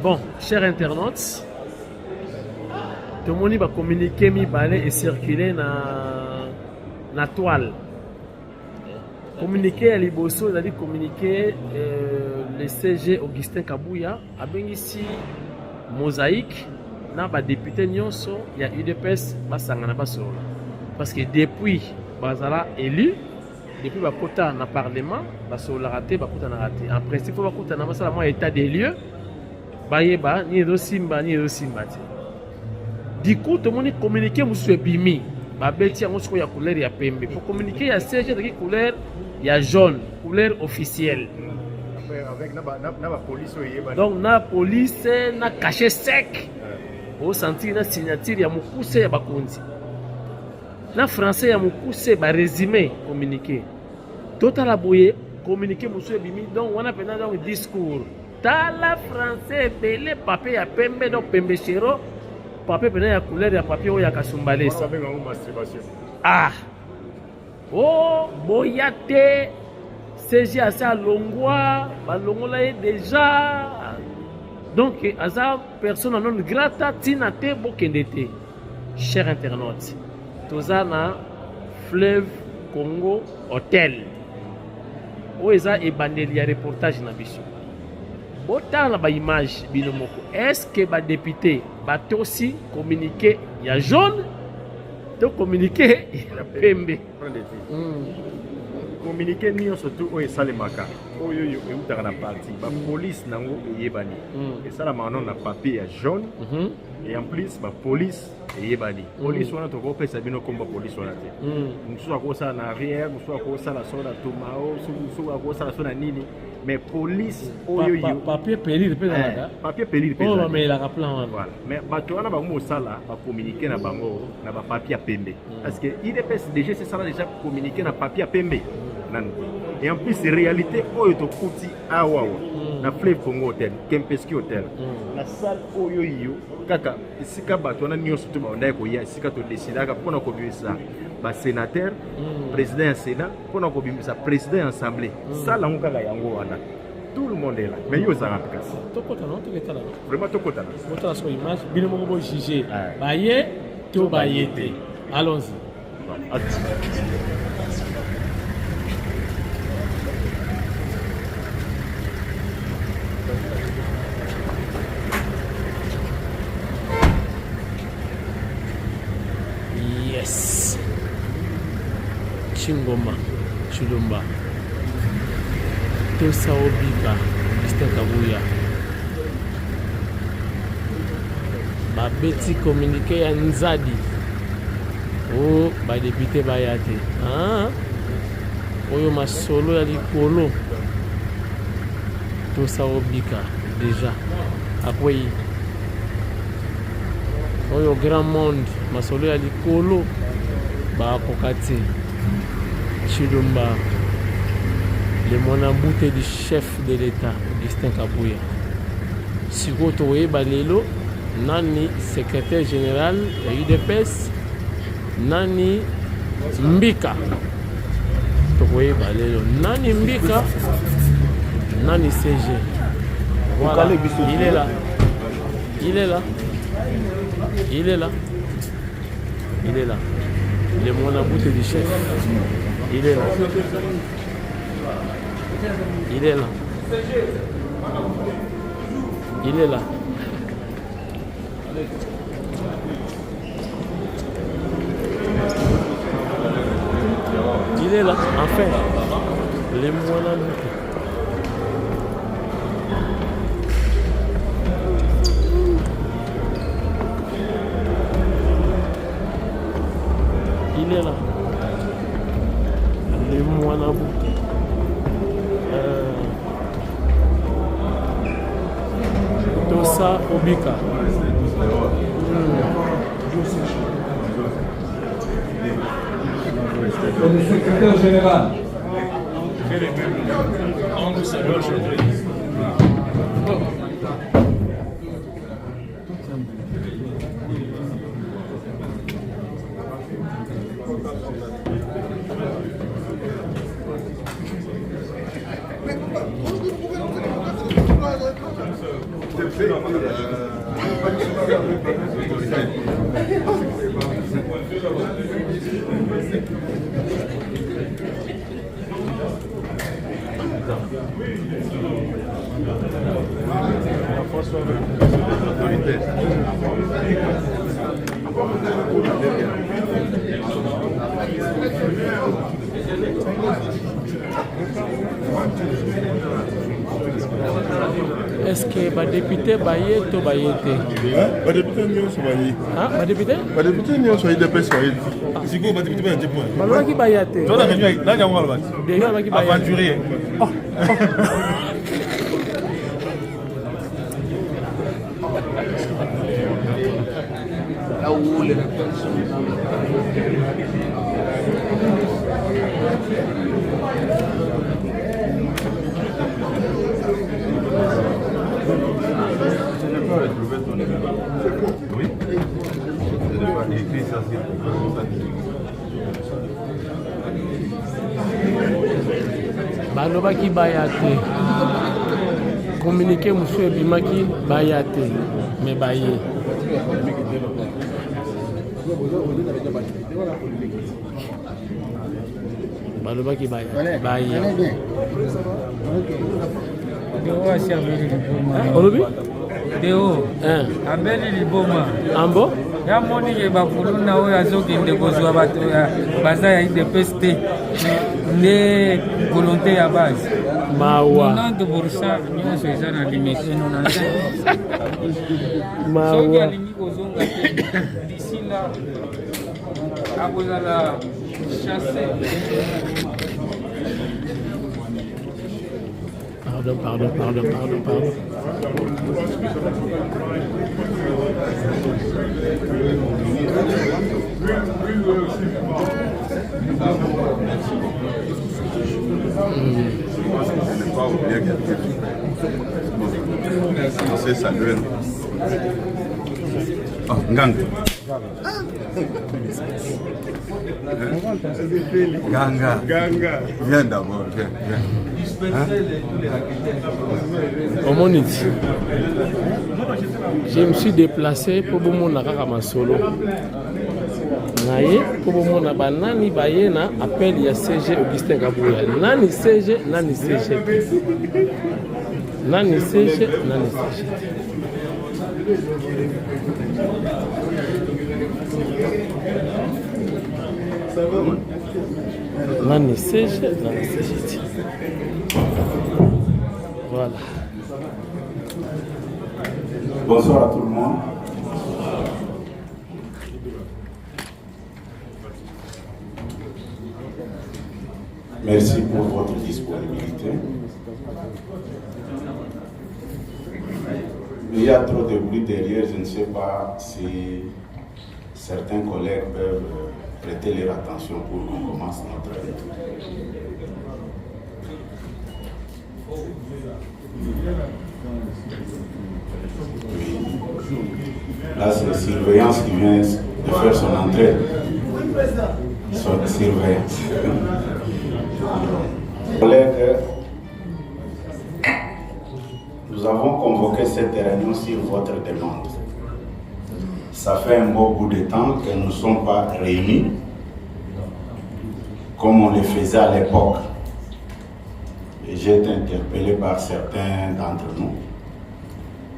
Bon, chers internautes, tout le monde va communiquer, et circuler dans la toile. Communiquer à Liboso, c'est-à-dire communiquer le CG Augustin Kabouya, a bien ici mosaïque, na ba député nyonso, il y a UDPS, basangana basolo. Parce que depuis bazala élu, depuis bakota na parlement, basolo raté, bakota na raté. En principe, bakota na basala moi état des lieux, bayeba ni do simba ni do simba. Du coup, tout le monde communiquer monsieur bimi, ba beti yango siko ya couleur ya pembe. Pour communiquer ya CG de couleur ya jaune, couleur officielle. Avec la police, donc la police na cachet sec au sentir la signature ya mukuse ya bakonzi na français ya mukuse ba résumé communiqué total aboye communiqué monsieur bimi donc on a pendant donc discours tala français belé papier ya pembe donc pembe chero papier pendant ya couleur ya papier o ya kasumbalesi ah oh boyate CG à ça longwa balongola déjà donc asa personne non grata tinate bokendete cher internaute tozana fleuve Congo hôtel o eza ebandeli ya reportage na biso botala ba image bino moko est-ce que ba député batosi communiquer ya jaune to communiquer ya pembe communiquer ni surtout o esalemaka oyo yo eutaka na parti ba police nango eyebani esalama na papier ya jaune et en plus ba police eyebani police wana to kopesa bino komba police wana te musu akosa na arrière musu akosa la soda tomao musu akosa la soda nini mais police oyo yo papier pelir pe na papier pelir pe na mais la plan voilà mais bato wana ba mosala ba communiquer na bango na ba papier pembe parce que IDPS déjà c'est ça déjà communiquer na papier pembe. Et en plus, c'est réalité, oyo to kuti awawa na Fleuve Congo Hotel, Kempeski Hotel. La salle oyo yo kaka isika bato na nyonso to ba ndai ko ya isika to décidaka pona ko bimisa ba sénateur, président ya Sénat, pona ko bimisa président ya assemblée. Salle ngo kaka yango wana. Tout le monde est là. Mais yo za rapikasi. Tokota non to ketala. Vraiment tokota na. Tokota so image bino mo bo juger. Baye to bayete. Allons-y. Chingoma, Chulumba, Tosa Obika, Augustin Kabouya. Babeti communiqué à Nzadi. Oh, ba député Bayate. Ah, Oyo Masolo ya Likolo. Tosa Obika, déjà. Après, Oyo Grand Monde, Masolo ya Likolo. Ba Kokati. Chilumba, le monambouté du chef de l'État, Augustin Kabouya. Sikoto Balelo, Nani, secrétaire général de l'UDPS, Nani Mbika. Tokoye Balelo, Nani Mbika, Nani CG. Voilà, il est là. Il est là. Il est là. Il est là. Le monambouté du chef. Il est là. Il est là. Il est là. Il est là. Enfin, les moines. Il est là. Les moines. Tosa Obika. Le secrétaire général. Est-ce que ba député baye to baye te? Ba député nyo so baye. Ah, ba député? Ba député nyo so IDPS baye. Siko ba député ba njepo. Ba ki baye te. Toi la réunion là nga ngala ba. De yo ba ki baye. Aventurier. Là où les Oui. Je n'ai pas écrit ça. balobaki baya te communiqué mosusu ebimaki baya te me baye balobaki baye olobi Deo abeli liboma ambo ya moni ke bakuluna oyo azokende kozwa bato baza ya IDPS te nde volonté ya base mawa 90% nyonso eza na limite soki mawa alingi kozonga te d'ici là akozala chasse. Pardon. C'est ça, Gang. Ganga. Viens d'abord, viens. Omoniti. Je me suis déplacé pour bomona kaka masolo. Naye pour bomona banani bayena appel ya CG Augustin Kabuya. Nani CG, nani CG. Nani CG, nani CG. Nani CG, nani CG. Voilà. Bonsoir à tout le monde. Merci pour votre disponibilité. Il y a trop de bruit derrière, je ne sais pas si certains collègues peuvent prêter leur attention pour qu'on commence notre étude. Là, c'est la surveillance qui vient de faire son entrée. Son surveillance. Collègues, nous avons convoqué cette réunion sur votre demande. Ça fait un bon bout de temps que nous ne sommes pas réunis comme on le faisait à l'époque. Et j'ai été interpellé par certains d'entre nous.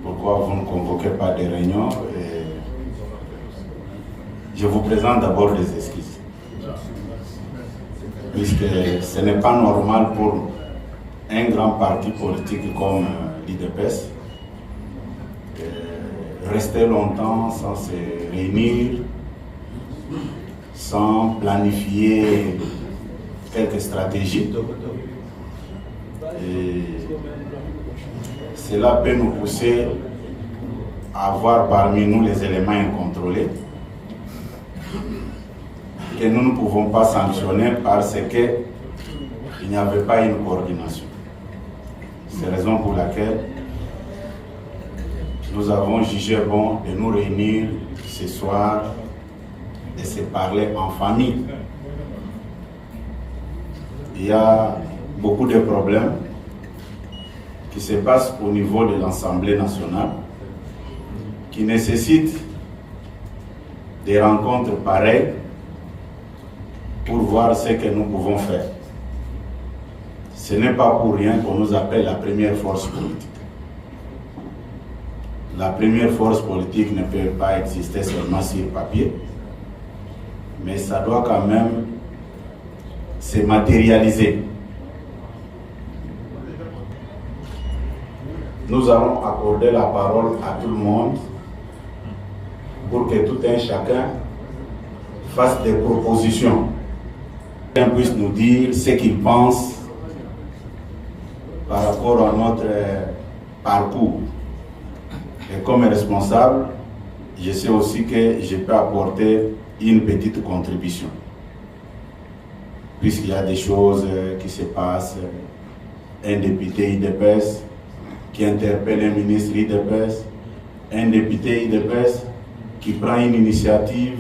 Pourquoi vous ne convoquez pas de réunions? Et je vous présente d'abord des excuses. Puisque ce n'est pas normal pour un grand parti politique comme l'IDPS rester longtemps sans se réunir, sans planifier quelques stratégies. Et cela peut nous pousser à avoir parmi nous les éléments incontrôlés que nous ne pouvons pas sanctionner parce qu'il n'y avait pas une coordination. C'est la raison pour laquelle nous avons jugé bon de nous réunir ce soir et se parler en famille. Il y a beaucoup de problèmes qui se passe au niveau de l'Assemblée nationale, qui nécessite des rencontres pareilles pour voir ce que nous pouvons faire. Ce n'est pas pour rien qu'on nous appelle la première force politique. La première force politique ne peut pas exister seulement sur papier, mais ça doit quand même se matérialiser. Nous allons accorder la parole à tout le monde pour que tout un chacun fasse des propositions. Chacun puisse nous dire ce qu'il pense par rapport à notre parcours. Et comme responsable, je sais aussi que je peux apporter une petite contribution. Puisqu'il y a des choses qui se passent, un député IDPS qui interpelle un ministre IDPS, un député IDPS qui prend une initiative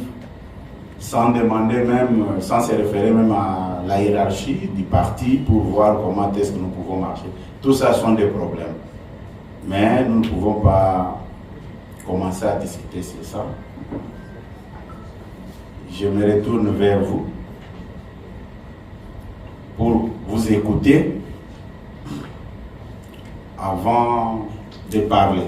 sans demander même, sans se référer même à la hiérarchie du parti pour voir comment est-ce que nous pouvons marcher. Tout ça sont des problèmes. Mais nous ne pouvons pas commencer à discuter sur ça. Je me retourne vers vous pour vous écouter avant de parler.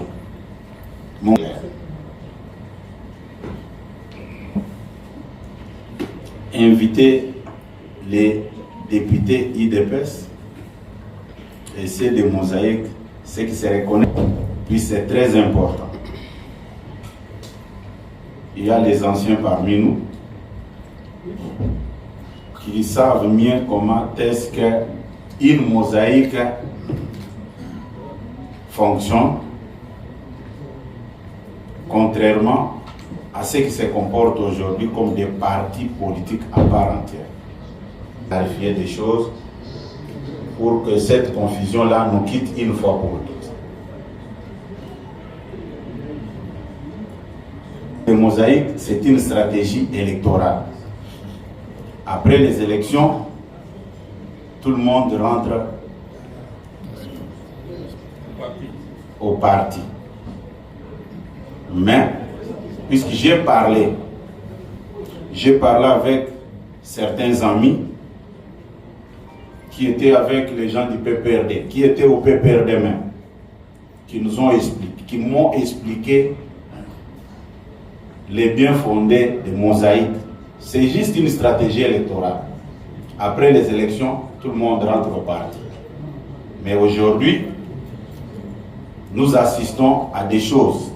Inviter les députés IDPS et ceux de Mosaïque, ceux qui se reconnaissent, puis c'est très important. Il y a les anciens parmi nous qui savent mieux comment est-ce qu'une mosaïque fonctionne, contrairement à ce qui se comporte aujourd'hui comme des partis politiques à part entière. Clarifier des choses pour que cette confusion-là nous quitte une fois pour toutes. Le mosaïque, c'est une stratégie électorale. Après les élections, tout le monde rentre au parti. Mais, puisque j'ai parlé avec certains amis qui étaient avec les gens du PPRD, qui étaient au PPRD même, qui m'ont expliqué les biens fondés de Mosaïque. C'est juste une stratégie électorale. Après les élections, tout le monde rentre au parti. Mais aujourd'hui, nous assistons à des choses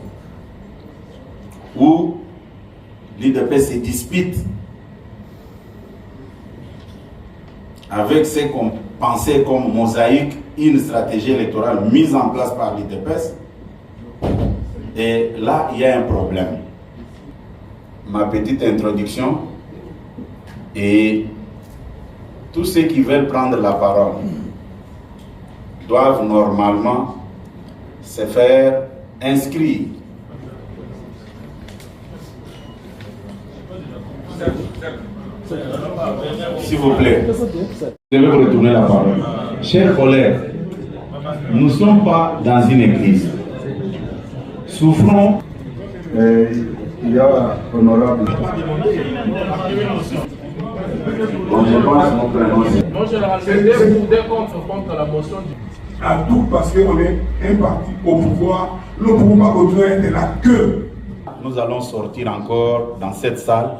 où l'IDP se dispute avec ce qu'on pensait comme Mosaïque, une stratégie électorale mise en place par l'IDPS. Et là, il y a un problème. Ma petite introduction, et tous ceux qui veulent prendre la parole doivent normalement se faire inscrire. S'il vous plaît, je vais vous retourner la parole. Chers collègues, nous ne sommes pas dans une église. Souffrons. Il y a honorable. Bon, je pense mon prénom. Moi, je le contre la motion du. À tout parce qu'on est un parti au pouvoir, nous ne pouvons pas continuer être là que. Nous allons sortir encore dans cette salle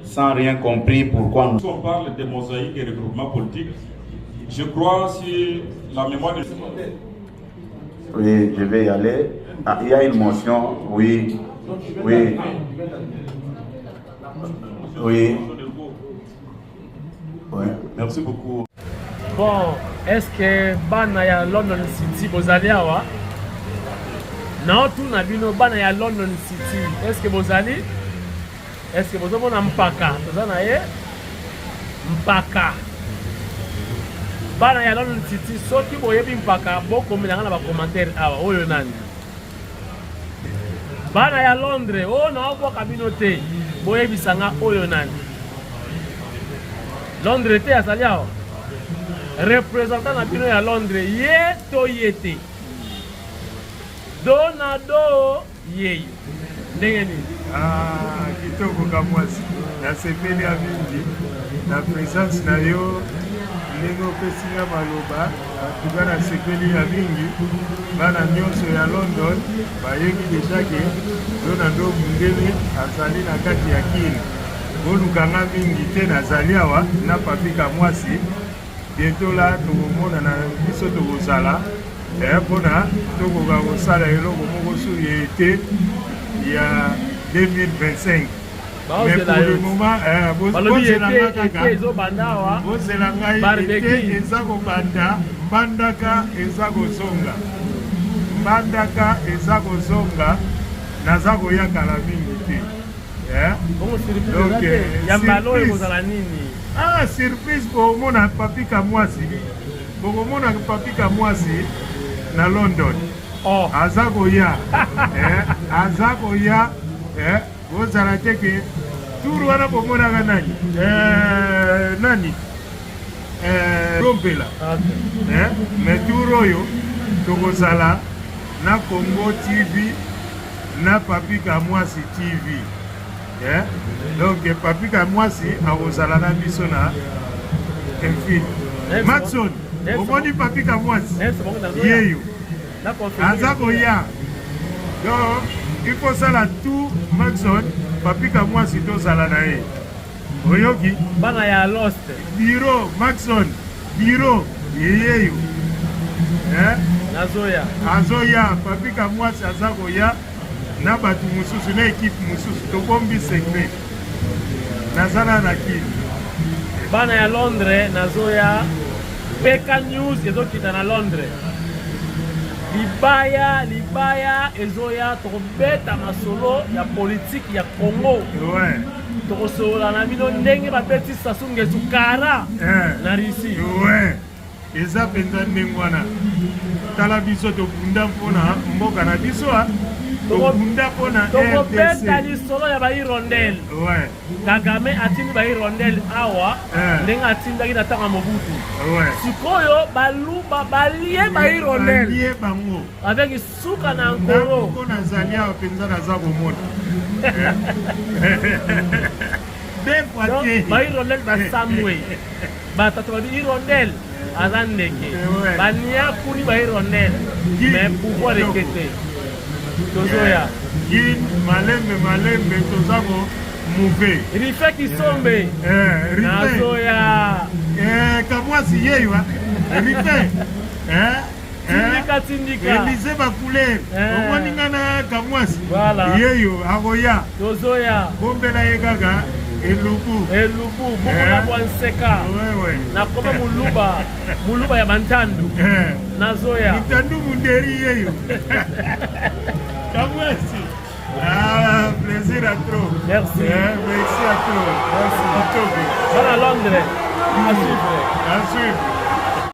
sans rien compris pourquoi nous. Si on parle de mosaïque et regroupement politique, je crois si la mémoire de. Oui, je vais y aller. Ah, il y a une motion, oui. Oui. Oui. Oui. Merci beaucoup. Bon, est-ce que bana ya London City bozali awa? Non, tout na bino bana ya London City. Est-ce que bozali? Est-ce que bozomona mpaka? Tozana ye? Mpaka. Bana ya London City, soki boyebi mpaka, bokomelanga na ba commentaire awa, oyo nani? Bana ya Londres, oh na oboka bino te, boyebisanga oyo nani? Londres te asali awa? Représentant na bino ya Londres, ye to do ye te do na do ye ndenge nini kitoko ka mwasi nasepeli ya mingi na présence na yo ndenge opesinga maloba tuka nasepeli ya mingi bana nyonso ya London bayengi dejake yo na ndo mundele azali na kati ya kini bolukanga mingi te nazali awa na papika mwasi bientôt la tokomona na biso tokozala mpona tokoka kosala eloko moko suri ya ete ya 2025. Mais pour le moment, bozela ngai ete eza kobanda mbandaka eza kozonga mbandaka eza kozonga naza koyakala mingi te. Surprise bokomona papika mwasi bokomona papika mwasi na London aza koya aza koya ozala teke tour wana bomonaka nani nani rompela mais tour oyo tokozala na Congo TV na papika mwasi TV. Donc papika mwasi akozala na biso na infini Maxon omoni papika mwasi yeyo aza koya donc il faut sala tout Maxon papika mwasi tozala na ye oyoki bana ya lost biro Maxon biro yeyeyo azoya papika mwasi aza koya na batu mususu na ekipe mususu tobombi secret nazala na kini bana ya Londres nazoya Peka News ezokita na Londres libaya ezoya tokobeta masolo ya politiki ya Congo tokosolola na bino ndenge babeti Sassou Nguesso kara na Russie eza mpenza ndenge wana tala biso tobunda mpona mboka na biso tobunda mpona tokobeta lisolo ya bahirondele Kagame atindi bahirondele awa ndenge atindaki na ntango ya Mobutu sikoyo baluba balie bahirondele bango avec suka na nkoro mpo nazali awa mpenza naza komona bahirondele basamwe batatu babi hirondele aza ndenge bania kuni bahirondele mais pouvoir ekete tozoya malembe tozako mouve rife kisombe nazoya kamwasi yeyo rife tindika Elize bacouleur omoninga na kamwasi yeyo akoya tozoya bombela ye kaka elubu mokona bwanseka nakoma muluba ya bantandu nazoya mutandu munderi yeyo kamwasi plaisir à trop. Merci. Merci à trop. Merci. Voilà Londres. À suivre. À suivre.